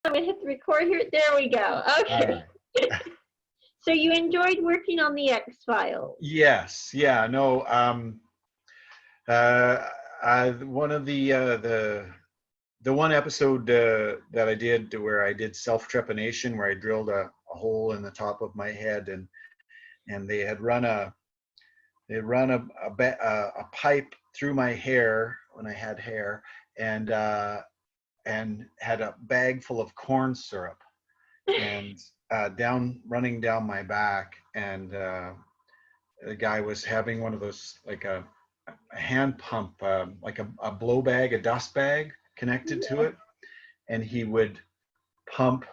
I'm gonna hit the record here. There we go. All Okay. right. So you enjoyed working on the X-Files. Yes. Yeah. No. Uh, One of the one episode that I did where I did self-trepanation, where I drilled a hole in the top of my head, and they had run a pipe through my hair when I had hair, and had a bag full of corn syrup and running down my back, and the guy was having one of those, like a hand pump, like a blow bag, a dust bag connected to it, and he would pump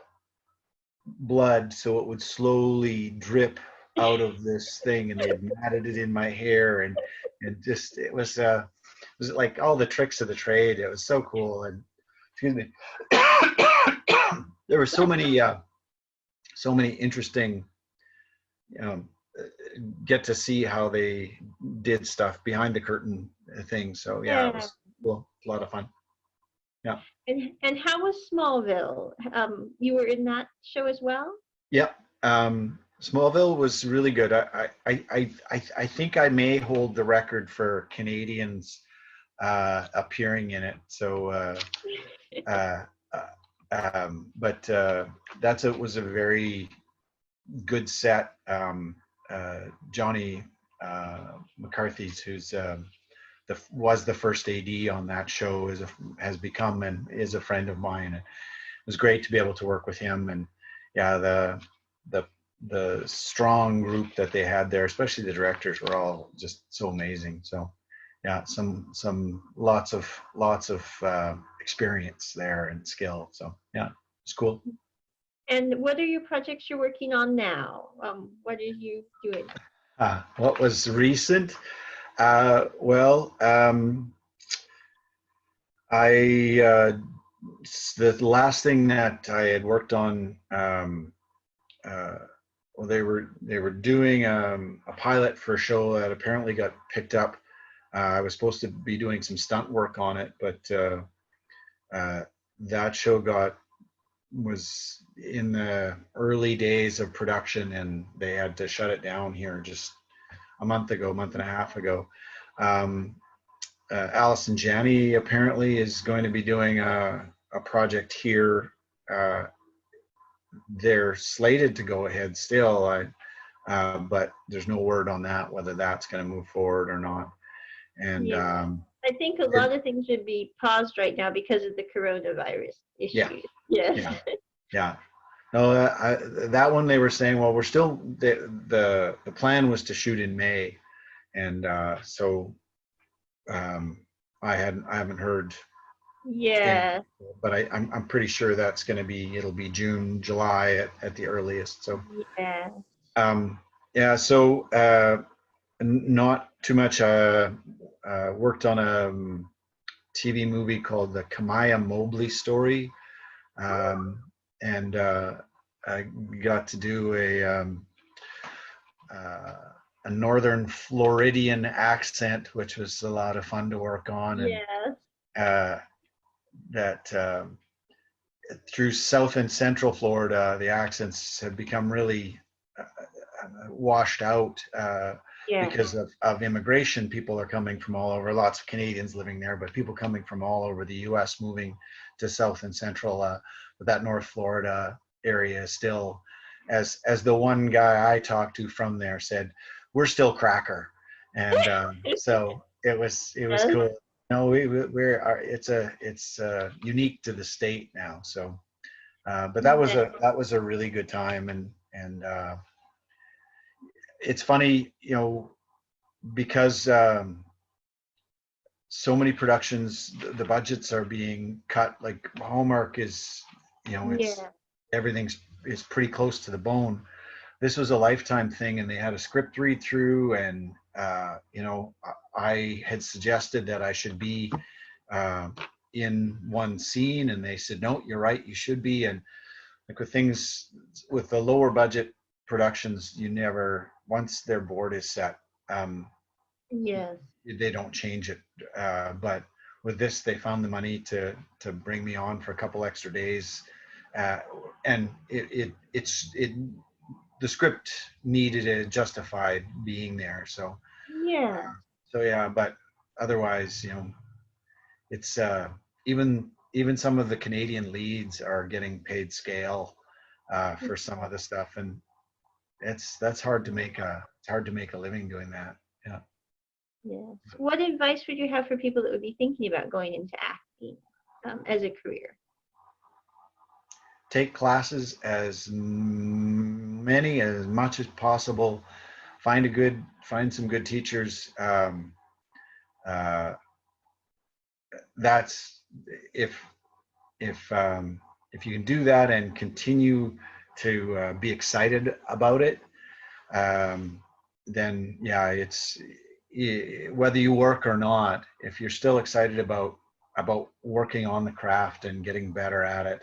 blood so it would slowly drip out of this thing, and they had matted it in my hair, and just it was like all the tricks of the trade. It was so cool. And excuse me. There were so many interesting, um, get to see how they did stuff behind the curtain things. So yeah, it Yeah. was cool. A lot of fun. Yeah. And how was Smallville? You were in that show as well? Yep. Smallville was really good. I think I may hold the record for Canadians appearing in it. So, but was a very good set. Johnny McCarthy, who's was the first AD on that show, has become and is a friend of mine. And it was great to be able to work with him. And yeah, the strong group that they had there, especially the directors, were all just so amazing. So yeah, some lots of experience there and skill. So yeah, it's cool. And what are your projects you're working on now? What are you doing? What was recent? Well, the last thing that I had worked on, well, they were doing a pilot for a show that apparently got picked up. I was supposed to be doing some stunt work on it, but that show was in the early days of production, and they had to shut it down here just a month and a half ago. Allison Janney apparently is going to be doing a project here. They're slated to go ahead still, but there's no word on that, whether that's going to move forward or not. And yeah. I think a lot of things should be paused right now because of the coronavirus issues. Yeah. No, that one they were saying, well, we're still the plan was to shoot in May, and so I haven't heard. Yeah. But I'm pretty sure it'll be June, July at the earliest. So yeah. Yeah. So not too much. Worked on a TV movie called The Kamaya Mobley Story, and I got to do a northern Floridian accent, which was a lot of fun to work on. And that through South and Central Florida, the accents have become really washed out because of immigration. People are coming from all over, lots of Canadians living there, but people coming from all over the US moving to South and Central. But that North Florida area is still, as the one guy I talked to from there said, we're still cracker. And so it was cool. No, it's unique to the state now. So, but that was a really good time, and it's funny, because so many productions, the budgets are being cut. Like Hallmark is, everything is pretty close to the bone. This was a Lifetime thing, and they had a script read through, and I had suggested that I should be in one scene, and they said, no, you're right, you should be. And like with the lower budget productions, once their board is set, they don't change it. But with this, they found the money to bring me on for a couple extra days and the script needed it justified being there. So Yeah. Yeah, but otherwise, it's even some of the Canadian leads are getting paid scale for some of the stuff, and that's hard to make a living doing that. Yeah. Yes. What advice would you have for people that would be thinking about going into acting as a career? Take classes as much as possible. Find some good teachers. That's if you can do that and continue to be excited about it, then yeah, it's whether you work or not. If you're still excited about working on the craft and getting better at it,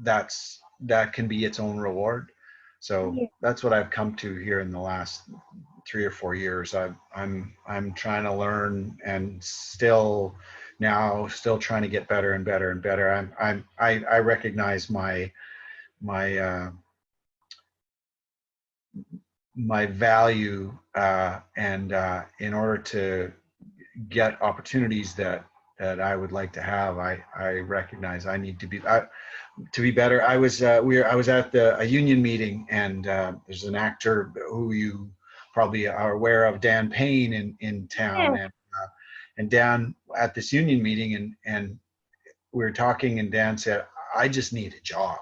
that can be its own reward. So that's what I've come to here in the last 3 or 4 years. I'm trying to learn and still trying to get better and better and better. I recognize my value, and in order to get opportunities that I would like to have, I recognize I need to be better. I was at a union meeting, and there's an actor who you probably are aware of, Dan Payne, in town, and Dan at this union meeting, and we were talking, and Dan said, I just need a job.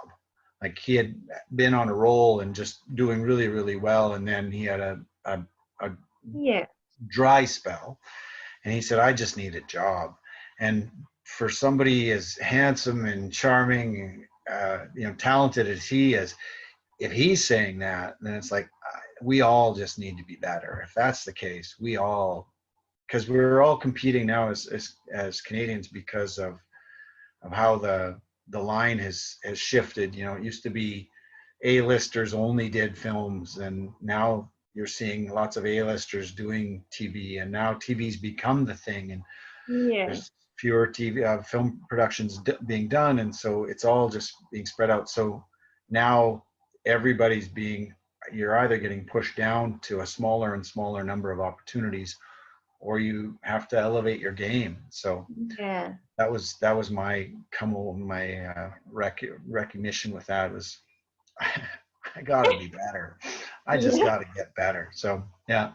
Like, he had been on a roll and just doing really, really well, and then he had a dry spell, and he said, I just need a job. And for somebody as handsome and charming, talented as he is, if he's saying that, then it's like, we all just need to be better. If that's the case, because we're all competing now as Canadians, because of how the line has shifted. It used to be A-listers only did films, and now you're seeing lots of A-listers doing TV, and now TV's become the thing, and there's fewer TV film productions being done, and so it's all just being spread out. So now you're either getting pushed down to a smaller and smaller number of opportunities, or you have to elevate your game. So that was my recognition with that, was I gotta be better. I just gotta get better. So yeah,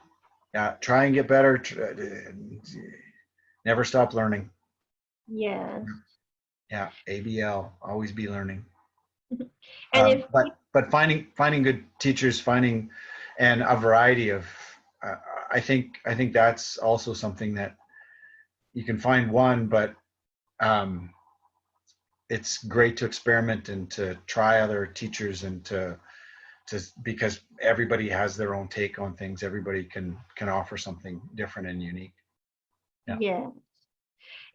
try and get better. Never stop learning. Yeah. Yeah, ABL, always be learning. And but finding good teachers, and a variety of, I think that's also something that you can find one, but it's great to experiment and to try other teachers, and to because everybody has their own take on things. Everybody can offer something different and unique. Yeah.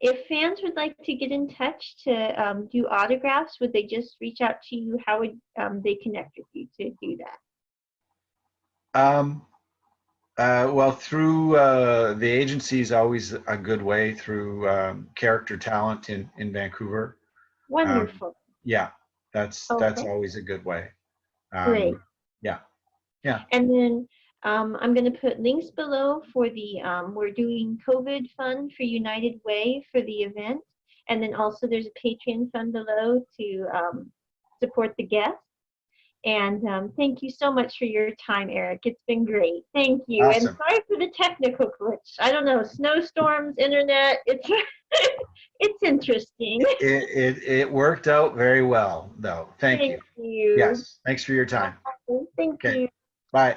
If fans would like to get in touch to do autographs, would they just reach out to you? How would they connect with you to do that? Well, through the agency is always a good way, through Character Talent in Vancouver. Wonderful. That's always a good way. Great. Yeah. And then I'm going to put links below for the we're doing COVID fund for United Way for the event, and then also there's a Patreon fund below to support the guests. And thank you so much for your time, Eric. It's been great. Thank you. Awesome. And sorry for the technical glitch. I don't know, snowstorms, internet. It's it's interesting. It worked out very well, though. Thank you. Thank you. Yes. Thanks for your time. Thank you. Bye.